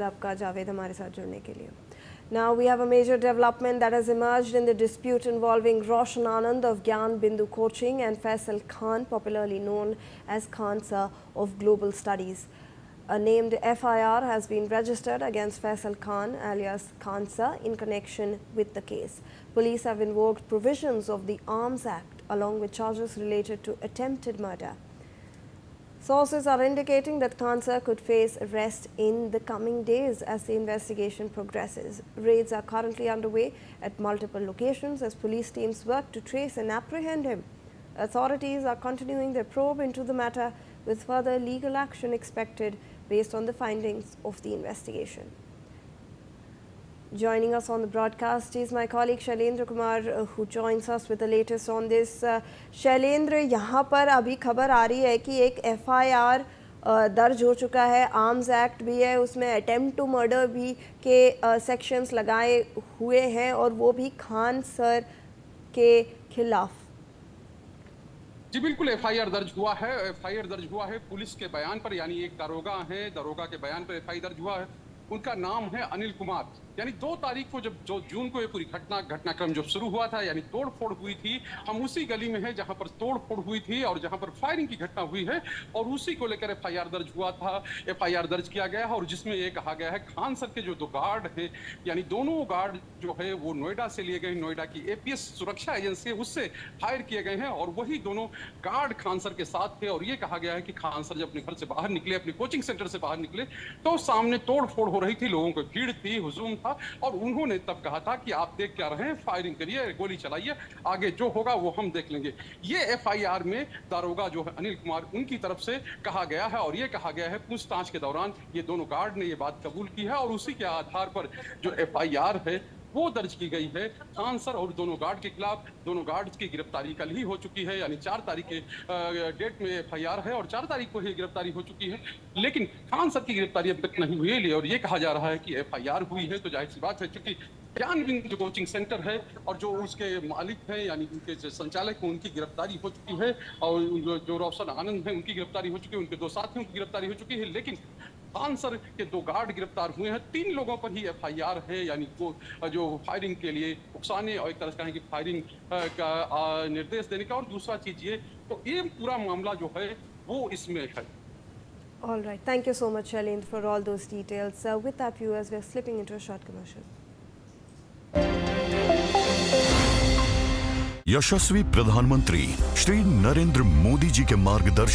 आपका जावेद हमारे साथ जुड़ने के लिए। Now we have a major development that has emerged in the dispute involving Roshan Anand of Gyan Bindu Coaching and Faisal Khan, popularly known as Khan Sir of Global Studies. A named FIR has been registered against Faisal Khan alias Khan Sir in connection with the case. Police have invoked provisions of the Arms Act along with charges related to attempted murder. Sources are indicating that Khan Sir could face arrest in the coming days as the investigation progresses. Raids are currently underway at multiple locations as police teams work to trace and apprehend him. Authorities are continuing their probe into the matter with further legal action expected based on the findings of the investigation. Joining us on the broadcast is my colleague Shailendra Kumar, who joins us with the latest on this. Shailendra, यहाँ पर अभी खबर आ रही है कि एक FIR दर्ज हो चुका है, आर्म्स एक्ट भी है, उसमें अटेम्प्ट टू मर्डर भी के सेक्शंस लगाए हुए हैं और वो भी खान सर के खिलाफ। जी बिल्कुल, एफआईआर दर्ज हुआ है। एफआईआर दर्ज हुआ है पुलिस के बयान पर, यानी एक दारोगा है, दारोगा के बयान पर एफआईआर दर्ज हुआ है। उनका नाम है अनिल कुमार। यानी 2 तारीख को जब जून को ये पूरी घटनाक्रम जब शुरू हुआ था, यानी तोड़फोड़ हुई थी, हम उसी गली में हैं जहां पर तोड़फोड़ हुई थी और जहां पर फायरिंग की घटना हुई है और उसी को लेकर एफआईआर दर्ज हुआ था। एफआईआर दर्ज किया गया है और जिसमें ये कहा गया है खान सर के जो 2 गार्ड हैं, यानी दोनों गार्ड जो है वो नोएडा से लिए गए, नोएडा की एपीएस सुरक्षा एजेंसी है उससे फायर किए गए हैं और वही दोनों गार्ड खान सर के साथ थे। और ये कहा गया है कि खान सर जब अपने घर से बाहर निकले, अपने कोचिंग सेंटर से बाहर निकले, तो सामने तोड़फोड़ हो रही थी, लोगों की भीड़ थी, हुजूम था और उन्होंने तब कहा था कि आप देख क्या रहे हैं, फायरिंग करिए, गोली चलाइए, आगे जो होगा वो हम देख लेंगे। ये एफआईआर में दारोगा जो है अनिल कुमार, उनकी तरफ से कहा गया है और ये कहा गया है पूछताछ के दौरान ये दोनों गार्ड ने ये बात कबूल की है और उसी के आधार पर जो एफआईआर है वो दर्ज की गई है खान सर और दोनों गार्ड के खिलाफ। दोनों गार्ड्स की गिरफ्तारी कल ही हो चुकी है, यानी 4 तारीख के डेट में एफआईआर है और 4 तारीख को ही गिरफ्तारी हो चुकी है। लेकिन खान सर की गिरफ्तारी अब तक नहीं हुई है और ये कहा जा रहा है कि एफआईआर हुई है तो जाहिर सी बात है, क्योंकि ज्ञान बिंदु जो कोचिंग सेंटर है और जो उसके मालिक हैं, यानी उनके जो संचालक हैं, उनकी गिरफ्तारी हो चुकी है और जो रोशन आनंद हैं उनकी गिरफ्तारी हो चुकी है, उनके 2 साथियों की गिरफ्तारी हो चुकी है। लेकिन खान सर के 2 गार्ड गिरफ्तार हुए हैं। 3 लोगों पर ही एफआईआर है, यानी वो जो फायरिंग के लिए उकसाने और एक तरह से कहें कि फायरिंग का निर्देश देने का, और दूसरा चीज ये तो ये पूरा मामला जो है वो इसमें है। All right, thank you so much, Shailendra, for all those details. With that, viewers, we are slipping into a short commercial. यशस्वी प्रधानमंत्री श्री नरेंद्र मोदी जी के मार्गदर्शन